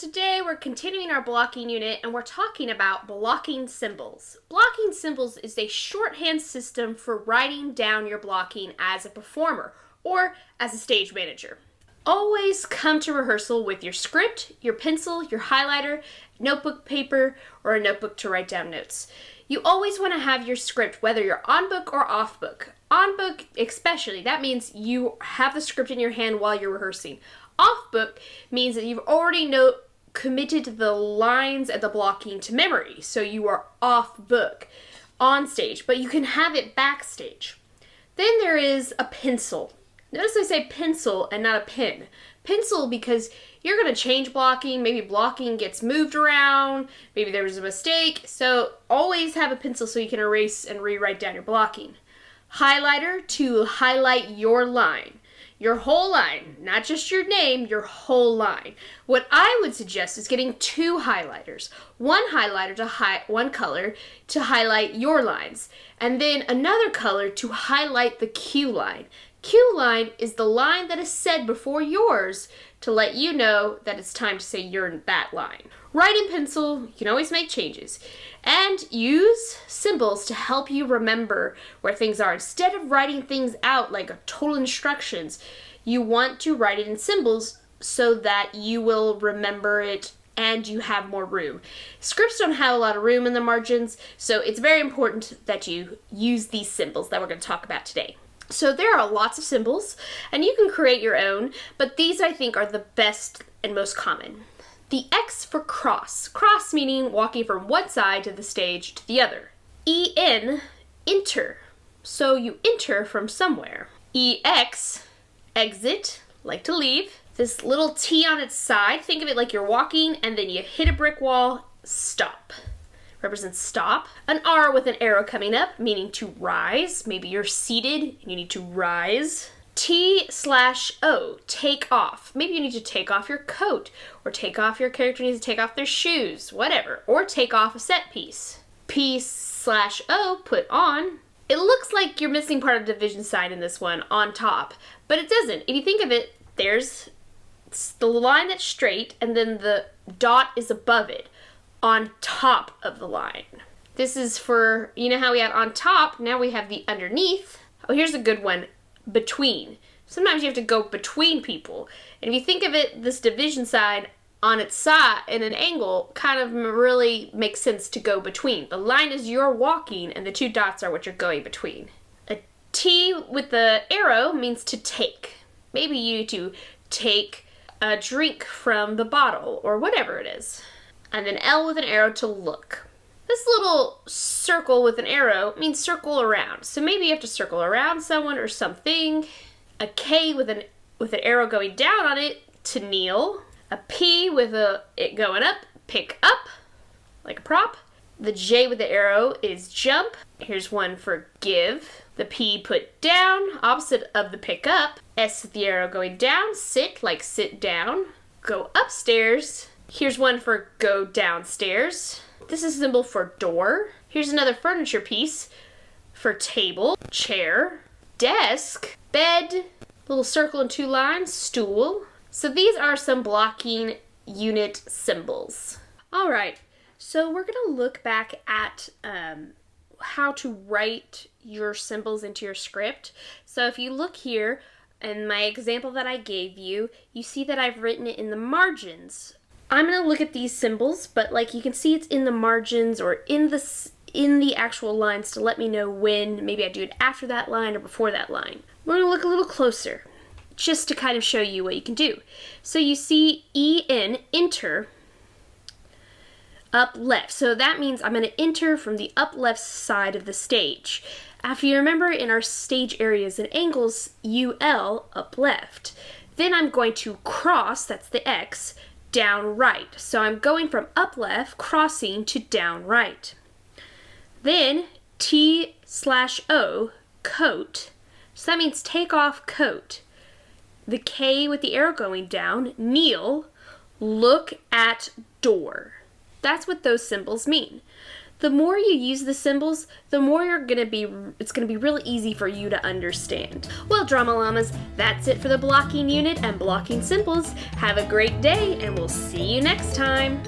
today we're continuing our blocking unit and we're talking about blocking symbols. Blocking symbols is a shorthand system for writing down your blocking as a performer or as a stage manager. Always come to rehearsal with your script, your pencil, your highlighter, notebook paper, or a notebook to write down notes. You always want to have your script whether you're on book or off book. On book especially, that means you have the script in your hand while you're rehearsing. Off book means that you've already committed the lines and the blocking to memory, so you are off book on stage, but you can have it backstage. Then there is a pencil. Notice I say pencil and not a pen. Pencil because you're going to change blocking, maybe blocking gets moved around, maybe there was a mistake, so always have a pencil so you can erase and rewrite down your blocking. Highlighter to highlight your line. Your whole line, not just your name, your whole line. What I would suggest is getting two highlighters. One highlighter one color to highlight your lines, and then another color to highlight the cue line. Cue line is the line that is said before yours to let you know that it's time to say you're in that line. Write in pencil, you can always make changes. And use symbols to help you remember where things are. Instead of writing things out like total instructions, you want to write it in symbols so that you will remember it and you have more room. Scripts don't have a lot of room in the margins, so it's very important that you use these symbols that we're going to talk about today. So there are lots of symbols, and you can create your own, but these I think are the best and most common. The X for cross. Cross meaning walking from one side of the stage to the other. EN, enter. So you enter from somewhere. EX, exit, like to leave. This little T on its side, think of it like you're walking and then you hit a brick wall, stop. Represents stop. An R with an arrow coming up, meaning to rise. Maybe you're seated and you need to rise. T/O, take off. Maybe you need to take off your coat, or take off your character needs to take off their shoes, whatever, or take off a set piece. P/O, put on. It looks like you're missing part of the division sign in this one, on top, but it doesn't. If you think of it, there's the line that's straight, and then the dot is above it, on top of the line. This is for, you know how we had on top, now we have the underneath. Oh, here's a good one. Between. Sometimes you have to go between people. And if you think of it, this division sign on its side in an angle kind of really makes sense to go between. The line is you're walking and the two dots are what you're going between. A T with the arrow means to take. Maybe you need to take a drink from the bottle or whatever it is. And then L with an arrow to look. This little circle with an arrow means circle around. So maybe you have to circle around someone or something. A K with an arrow going down on it to kneel. A P with it going up, pick up, like a prop. The J with the arrow is jump. Here's one for give. The P put down, opposite of the pick up. S with the arrow going down, sit, like sit down. Go upstairs. Here's one for go downstairs. This is a symbol for door. Here's another furniture piece for table, chair, desk, bed, little circle and two lines, stool. So these are some blocking unit symbols. All right, so we're gonna look back at how to write your symbols into your script. So if you look here in my example that I gave you, you see that I've written it in the margins. I'm going to look at these symbols, but like you can see it's in the margins or in the actual lines to let me know when maybe I do it after that line or before that line. We're going to look a little closer just to kind of show you what you can do. So you see EN, enter, up left. So that means I'm going to enter from the up left side of the stage. After you remember in our stage areas and angles, UL, up left. Then I'm going to cross, that's the X, down right. So I'm going from up left, crossing to down right. Then T/O, coat. So that means take off coat. The K with the arrow going down, kneel, look at door. That's what those symbols mean. The more you use the symbols, the more it's gonna be really easy for you to understand. Well, Drama Llamas, that's it for the blocking unit and blocking symbols. Have a great day, and we'll see you next time.